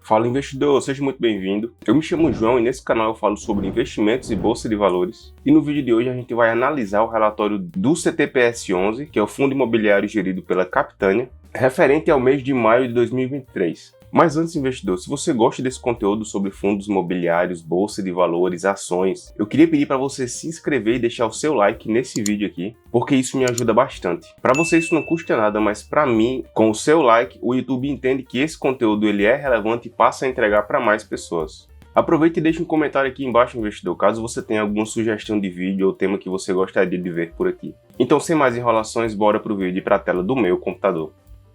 Fala investidor, seja muito bem-vindo. Eu me chamo João e nesse canal eu falo sobre investimentos e bolsa de valores. E no vídeo de hoje a gente vai analisar o relatório do CTPS-11, que é o fundo imobiliário gerido pela Capitânia, referente ao mês de maio de 2023. Mas antes, investidor, se você gosta desse conteúdo sobre fundos imobiliários, bolsa de valores, ações, eu queria pedir para você se inscrever e deixar o seu like nesse vídeo aqui, porque isso me ajuda bastante. Para você isso não custa nada, mas para mim, com o seu like, o YouTube entende que esse conteúdo ele é relevante e passa a entregar para mais pessoas. Aproveite e deixe um comentário aqui embaixo, investidor, caso você tenha alguma sugestão de vídeo ou tema que você gostaria de ver por aqui. Então, sem mais enrolações, bora pro vídeo e para a tela do meu computador.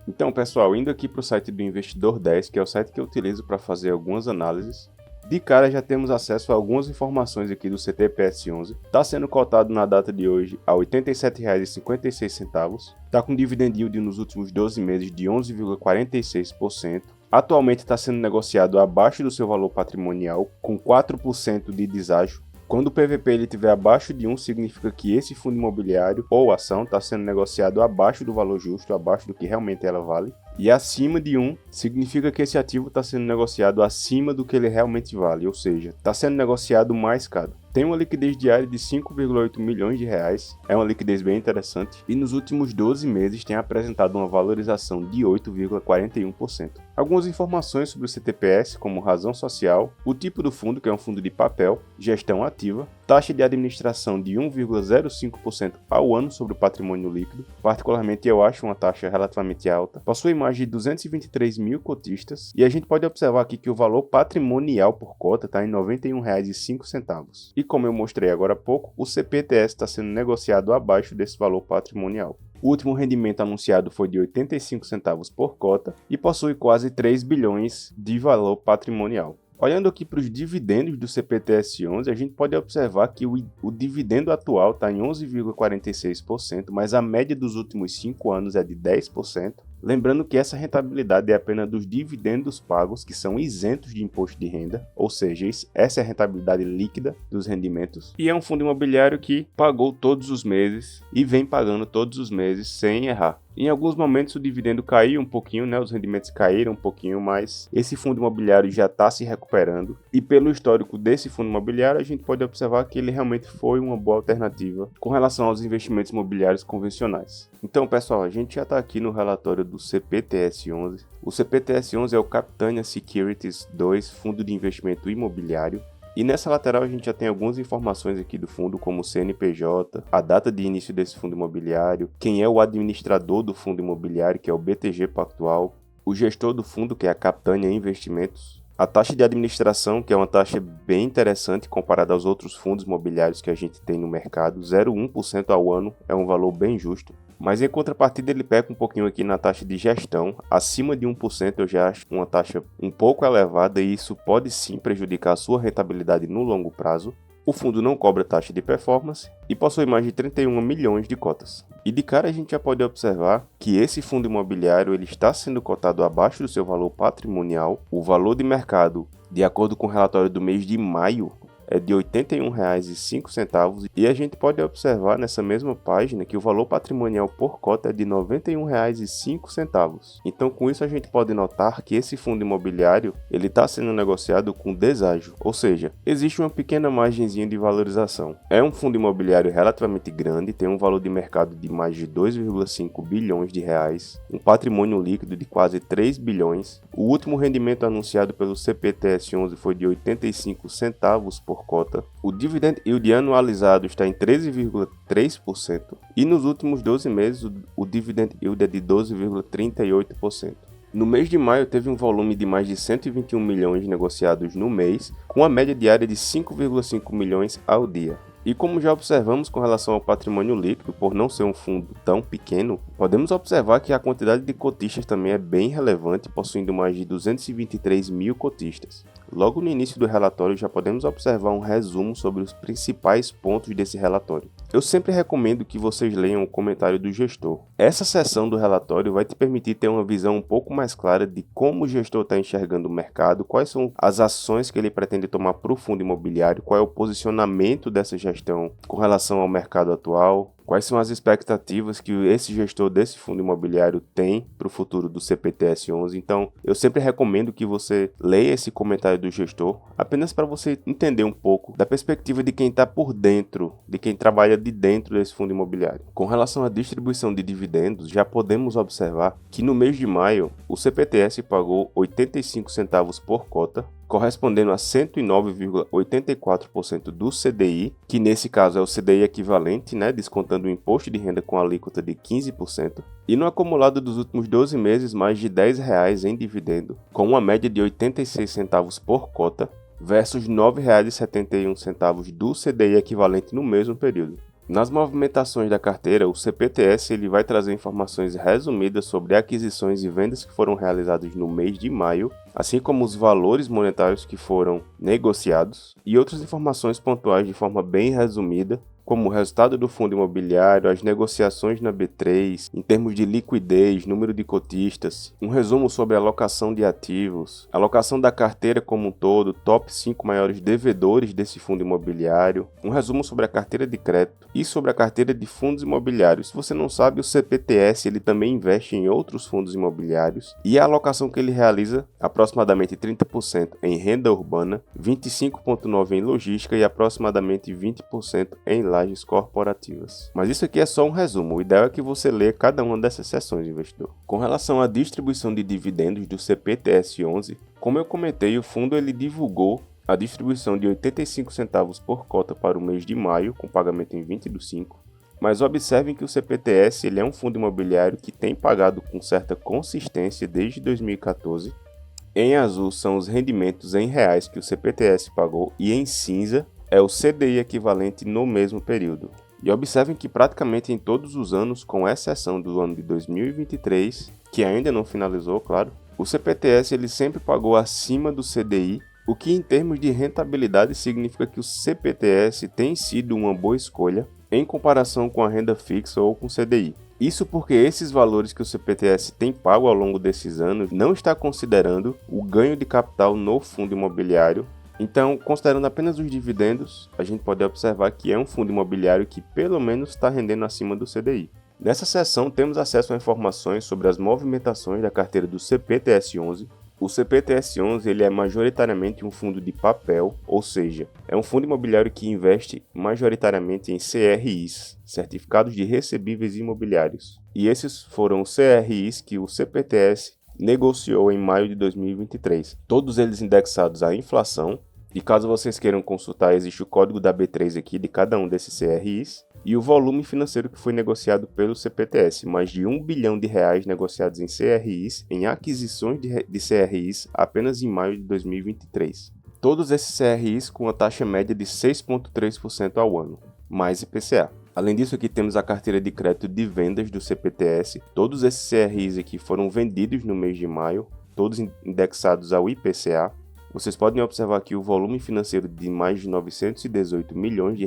Então, pessoal, indo aqui para o site do Investidor 10, que é o site que eu utilizo para fazer algumas análises, de cara já temos acesso a algumas informações aqui do CTPS-11. Está sendo cotado na data de hoje a R$ 87,56, está com dividend yield nos últimos 12 meses de 11,46%. Atualmente está sendo negociado abaixo do seu valor patrimonial, com 4% de deságio. Quando o PVP ele estiver abaixo de 1, significa que esse fundo imobiliário ou ação está sendo negociado abaixo do valor justo, abaixo do que realmente ela vale. E acima de 1, significa que esse ativo está sendo negociado acima do que ele realmente vale, ou seja, está sendo negociado mais caro. Tem uma liquidez diária de 5,8 milhões de reais, é uma liquidez bem interessante, e nos últimos 12 meses tem apresentado uma valorização de 8,41%. Algumas informações sobre o CTPS, como razão social, o tipo do fundo, que é um fundo de papel, gestão ativa, taxa de administração de 1,05% ao ano sobre o patrimônio líquido, particularmente eu acho uma taxa relativamente alta, possui mais de 223 mil cotistas, e a gente pode observar aqui que o valor patrimonial por cota está em R$ 91,05. E como eu mostrei agora há pouco, o CPTS está sendo negociado abaixo desse valor patrimonial. O último rendimento anunciado foi de 85 centavos por cota e possui quase 3 bilhões de valor patrimonial. Olhando aqui para os dividendos do CPTS-11, a gente pode observar que o dividendo atual está em 11,46%, mas a média dos últimos 5 anos é de 10%. Lembrando que essa rentabilidade é apenas dos dividendos pagos, que são isentos de imposto de renda, ou seja, essa é a rentabilidade líquida dos rendimentos. E é um fundo imobiliário que pagou todos os meses e vem pagando todos os meses sem errar. Em alguns momentos o dividendo caiu um pouquinho, os rendimentos caíram um pouquinho, mas esse fundo imobiliário já está se recuperando. E pelo histórico desse fundo imobiliário, a gente pode observar que ele realmente foi uma boa alternativa com relação aos investimentos imobiliários convencionais. Então, pessoal, a gente já está aqui no relatório do CPTS-11. O CPTS-11 é o Capitânia Securities 2, Fundo de Investimento Imobiliário. E nessa lateral a gente já tem algumas informações aqui do fundo, como o CNPJ, a data de início desse fundo imobiliário, quem é o administrador do fundo imobiliário, que é o BTG Pactual, o gestor do fundo, que é a Capitânia Investimentos, a taxa de administração, que é uma taxa bem interessante comparada aos outros fundos imobiliários que a gente tem no mercado, 0,1% ao ano, é um valor bem justo. Mas em contrapartida ele peca um pouquinho aqui na taxa de gestão, acima de 1% eu já acho uma taxa um pouco elevada e isso pode sim prejudicar a sua rentabilidade no longo prazo. O fundo não cobra taxa de performance e possui mais de 31 milhões de cotas. E de cara a gente já pode observar que esse fundo imobiliário ele está sendo cotado abaixo do seu valor patrimonial. O valor de mercado, de acordo com o relatório do mês de maio, é de R$ 81,05 e a gente pode observar nessa mesma página que o valor patrimonial por cota é de R$ 91,05. Então com isso a gente pode notar que esse fundo imobiliário ele está sendo negociado com deságio, ou seja, existe uma pequena margenzinha de valorização. É um fundo imobiliário relativamente grande, tem um valor de mercado de mais de 2,5 bilhões de reais, um patrimônio líquido de quase 3 bilhões. O último rendimento anunciado pelo CPTS-11 foi de 85 centavos por cota. O dividend yield anualizado está em 13,3% e nos últimos 12 meses o dividend yield é de 12,38%. No mês de maio teve um volume de mais de 121 milhões negociados no mês, com a média diária de 5,5 milhões ao dia. E como já observamos com relação ao patrimônio líquido, por não ser um fundo tão pequeno, podemos observar que a quantidade de cotistas também é bem relevante, possuindo mais de 223 mil cotistas. Logo no início do relatório já podemos observar um resumo sobre os principais pontos desse relatório. Eu sempre recomendo que vocês leiam o comentário do gestor. Essa seção do relatório vai te permitir ter uma visão um pouco mais clara de como o gestor está enxergando o mercado, quais são as ações que ele pretende tomar para o fundo imobiliário, qual é o posicionamento dessa gestão com relação ao mercado atual, Quais são as expectativas que esse gestor desse fundo imobiliário tem para o futuro do CPTS-11? Então, eu sempre recomendo que você leia esse comentário do gestor, apenas para você entender um pouco da perspectiva de quem está por dentro, de quem trabalha de dentro desse fundo imobiliário. Com relação à distribuição de dividendos, já podemos observar que no mês de maio, o CPTS pagou 85 centavos por cota, correspondendo a 109,84% do CDI, que nesse caso é o CDI equivalente, descontando o imposto de renda com alíquota de 15%, e no acumulado dos últimos 12 meses mais de R$10 em dividendo, com uma média de 86 centavos por cota, versus R$ 9,71 do CDI equivalente no mesmo período. Nas movimentações da carteira, o CPTS ele vai trazer informações resumidas sobre aquisições e vendas que foram realizadas no mês de maio, assim como os valores monetários que foram negociados, e outras informações pontuais de forma bem resumida, como o resultado do fundo imobiliário, as negociações na B3, em termos de liquidez, número de cotistas, um resumo sobre a alocação de ativos, a alocação da carteira como um todo, top 5 maiores devedores desse fundo imobiliário, um resumo sobre a carteira de crédito e sobre a carteira de fundos imobiliários. Se você não sabe, o CPTS ele também investe em outros fundos imobiliários e a alocação que ele realiza, aproximadamente 30% em renda urbana, 25,9% em logística e aproximadamente 20% em lajes corporativas. Mas isso aqui é só um resumo, o ideal é que você leia cada uma dessas seções, investidor. Com relação à distribuição de dividendos do CPTS-11, como eu comentei, o fundo ele divulgou a distribuição de 85 centavos por cota para o mês de maio, com pagamento em 20/5, mas observem que o CPTS ele é um fundo imobiliário que tem pagado com certa consistência desde 2014. Em azul são os rendimentos em reais que o CPTS pagou e em cinza é o CDI equivalente no mesmo período. E observem que praticamente em todos os anos, com exceção do ano de 2023, que ainda não finalizou, claro, o CPTS ele sempre pagou acima do CDI, o que em termos de rentabilidade significa que o CPTS tem sido uma boa escolha em comparação com a renda fixa ou com o CDI. Isso porque esses valores que o CPTS tem pago ao longo desses anos não está considerando o ganho de capital no fundo imobiliário. Então, considerando apenas os dividendos, a gente pode observar que é um fundo imobiliário que pelo menos está rendendo acima do CDI. Nessa seção, temos acesso a informações sobre as movimentações da carteira do CPTS-11. O CPTS-11 ele é majoritariamente um fundo de papel, ou seja, é um fundo imobiliário que investe majoritariamente em CRIs, Certificados de Recebíveis Imobiliários. E esses foram os CRIs que o CPTS negociou em maio de 2023, todos eles indexados à inflação, e caso vocês queiram consultar, existe o código da B3 aqui de cada um desses CRIs, e o volume financeiro que foi negociado pelo CPTS, mais de R$1 bilhão negociados em CRIs, em aquisições de CRIs apenas em maio de 2023. Todos esses CRIs com a taxa média de 6,3% ao ano, mais IPCA. Além disso, aqui temos a carteira de crédito de vendas do CPTS. Todos esses CRIs aqui foram vendidos no mês de maio, todos indexados ao IPCA. Vocês podem observar aqui o volume financeiro de mais de R$918 milhões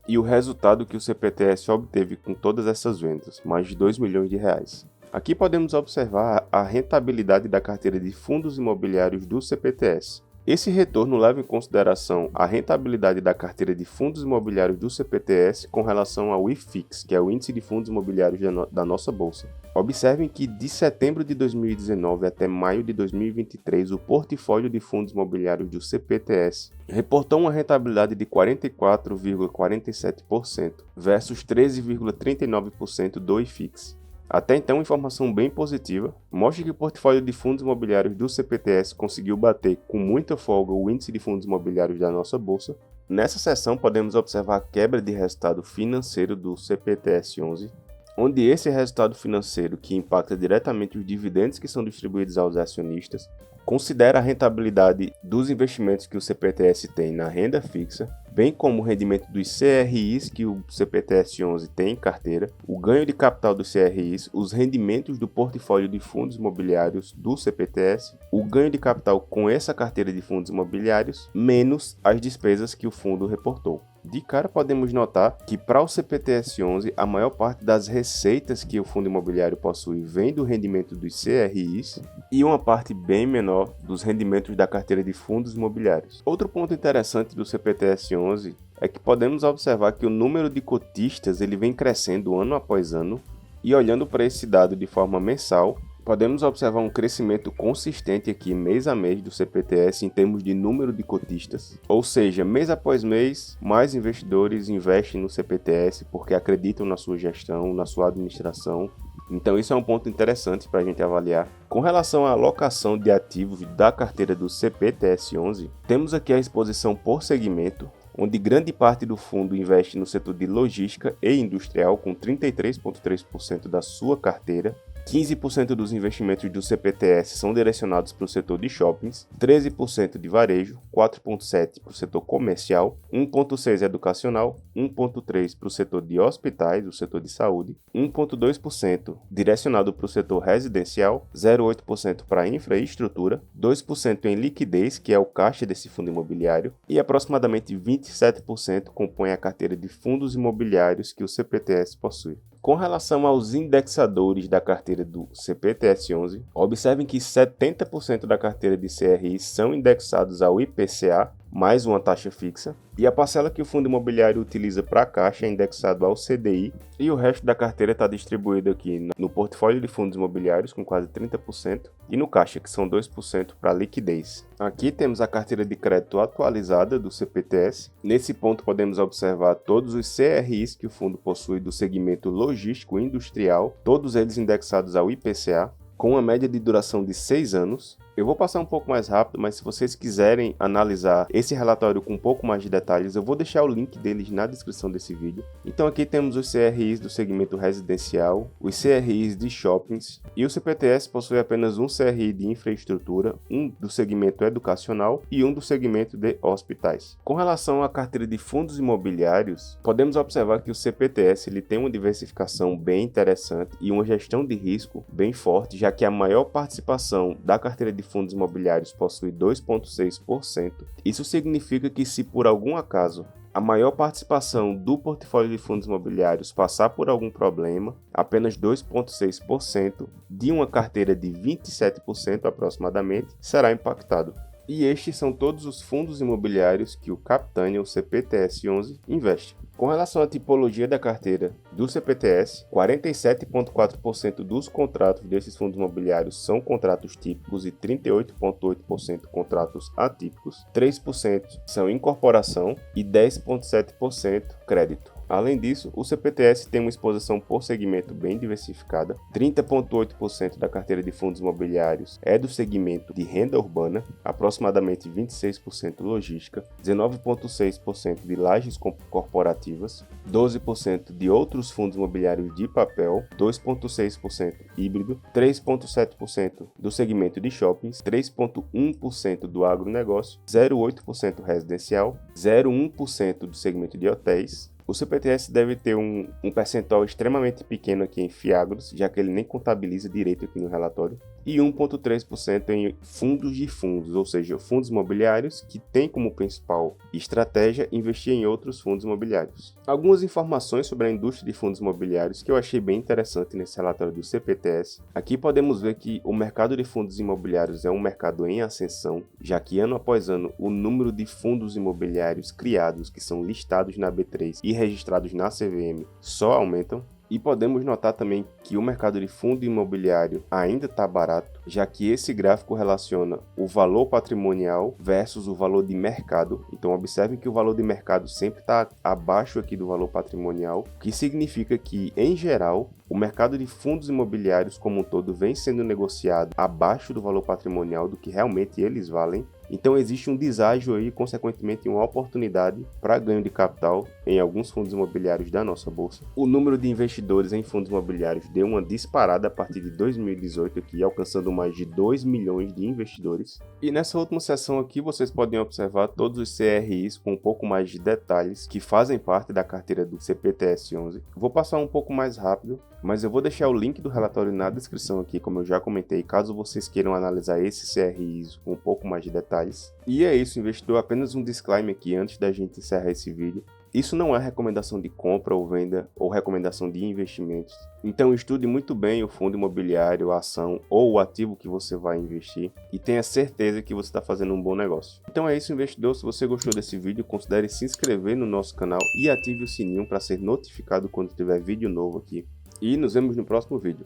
e o resultado que o CPTS obteve com todas essas vendas, mais de R$2 milhões. Aqui podemos observar a rentabilidade da carteira de fundos imobiliários do CPTS. Esse retorno leva em consideração a rentabilidade da carteira de fundos imobiliários do CPTS com relação ao IFIX, que é o Índice de Fundos Imobiliários da nossa bolsa. Observem que de setembro de 2019 até maio de 2023, o portfólio de fundos imobiliários do CPTS reportou uma rentabilidade de 44,47% versus 13,39% do IFIX. Até então, informação bem positiva, mostra que o portfólio de fundos imobiliários do CPTS conseguiu bater com muita folga o índice de fundos imobiliários da nossa bolsa. Nessa seção, podemos observar a quebra de resultado financeiro do CPTS-11, onde esse resultado financeiro, que impacta diretamente os dividendos que são distribuídos aos acionistas, considera a rentabilidade dos investimentos que o CPTS tem na renda fixa, bem como o rendimento dos CRIs que o CPTS-11 tem em carteira, o ganho de capital dos CRIs, os rendimentos do portfólio de fundos imobiliários do CPTS, o ganho de capital com essa carteira de fundos imobiliários, menos as despesas que o fundo reportou. De cara podemos notar que para o CPTS-11, a maior parte das receitas que o fundo imobiliário possui vem do rendimento dos CRIs e uma parte bem menor dos rendimentos da carteira de fundos imobiliários. Outro ponto interessante do CPTS-11 é que podemos observar que o número de cotistas ele vem crescendo ano após ano, e olhando para esse dado de forma mensal, podemos observar um crescimento consistente aqui mês a mês do CPTS em termos de número de cotistas, ou seja, mês após mês, mais investidores investem no CPTS porque acreditam na sua gestão, na sua administração. Então isso é um ponto interessante para a gente avaliar. Com relação à alocação de ativos da carteira do CPTS-11, temos aqui a exposição por segmento, onde grande parte do fundo investe no setor de logística e industrial, com 33,3% da sua carteira. 15% dos investimentos do CPTS são direcionados para o setor de shoppings, 13% de varejo, 4,7% para o setor comercial, 1,6% educacional, 1,3% para o setor de hospitais, o setor de saúde, 1,2% direcionado para o setor residencial, 0,8% para a infraestrutura, 2% em liquidez, que é o caixa desse fundo imobiliário, e aproximadamente 27% compõe a carteira de fundos imobiliários que o CPTS possui. Com relação aos indexadores da carteira do CPTS-11, observem que 70% da carteira de CRI são indexados ao IPCA, mais uma taxa fixa, e a parcela que o fundo imobiliário utiliza para a caixa é indexado ao CDI, e o resto da carteira está distribuído aqui no portfólio de fundos imobiliários, com quase 30%, e no caixa, que são 2% para liquidez. Aqui temos a carteira de crédito atualizada do CPTS. Nesse ponto podemos observar todos os CRIs que o fundo possui do segmento logístico e industrial, todos eles indexados ao IPCA, com uma média de duração de 6 anos. Eu vou passar um pouco mais rápido, mas se vocês quiserem analisar esse relatório com um pouco mais de detalhes, eu vou deixar o link deles na descrição desse vídeo. Então aqui temos os CRIs do segmento residencial, os CRIs de shoppings, e o CPTS possui apenas um CRI de infraestrutura, um do segmento educacional e um do segmento de hospitais. Com relação à carteira de fundos imobiliários, podemos observar que o CPTS ele tem uma diversificação bem interessante e uma gestão de risco bem forte, já que a maior participação da carteira de fundos imobiliários possui 2,6%. Isso significa que, se por algum acaso a maior participação do portfólio de fundos imobiliários passar por algum problema, apenas 2,6% de uma carteira de 27% aproximadamente será impactado. E estes são todos os fundos imobiliários que o Capitânia, o CPTS-11, investe. Com relação à tipologia da carteira do CPTS, 47,4% dos contratos desses fundos imobiliários são contratos típicos e 38,8% contratos atípicos, 3% são incorporação e 10,7% crédito. Além disso, o CPTS tem uma exposição por segmento bem diversificada. 30,8% da carteira de fundos imobiliários é do segmento de renda urbana, aproximadamente 26% logística, 19,6% de lajes corporativas, 12% de outros fundos imobiliários de papel, 2,6% híbrido, 3,7% do segmento de shoppings, 3,1% do agronegócio, 0,8% residencial, 0,1% do segmento de hotéis. O CPTS deve ter um percentual extremamente pequeno aqui em FIAGROS, já que ele nem contabiliza direito aqui no relatório, e 1,3% em fundos de fundos, ou seja, fundos imobiliários que têm como principal estratégia investir em outros fundos imobiliários. Algumas informações sobre a indústria de fundos imobiliários que eu achei bem interessante nesse relatório do CPTS. Aqui podemos ver que o mercado de fundos imobiliários é um mercado em ascensão, já que ano após ano o número de fundos imobiliários criados que são listados na B3 e registrados na CVM só aumentam. E podemos notar também que o mercado de fundo imobiliário ainda está barato, já que esse gráfico relaciona o valor patrimonial versus o valor de mercado. Então observem que o valor de mercado sempre está abaixo aqui do valor patrimonial, o que significa que, em geral, o mercado de fundos imobiliários como um todo vem sendo negociado abaixo do valor patrimonial do que realmente eles valem. Então existe um deságio aí, consequentemente uma oportunidade para ganho de capital em alguns fundos imobiliários da nossa bolsa. O número de investidores em fundos imobiliários deu uma disparada a partir de 2018 aqui, alcançando mais de 2 milhões de investidores. E nessa última sessão aqui vocês podem observar todos os CRIs com um pouco mais de detalhes que fazem parte da carteira do CPTS-11. Vou passar um pouco mais rápido, mas eu vou deixar o link do relatório na descrição aqui, como eu já comentei, caso vocês queiram analisar esses CRIs com um pouco mais de detalhes. E é isso, investidor, apenas um disclaimer aqui antes da gente encerrar esse vídeo. Isso não é recomendação de compra ou venda ou recomendação de investimentos. Então estude muito bem o fundo imobiliário, a ação ou o ativo que você vai investir e tenha certeza que você está fazendo um bom negócio. Então é isso, investidor. Se você gostou desse vídeo, considere se inscrever no nosso canal e ative o sininho para ser notificado quando tiver vídeo novo aqui. E nos vemos no próximo vídeo.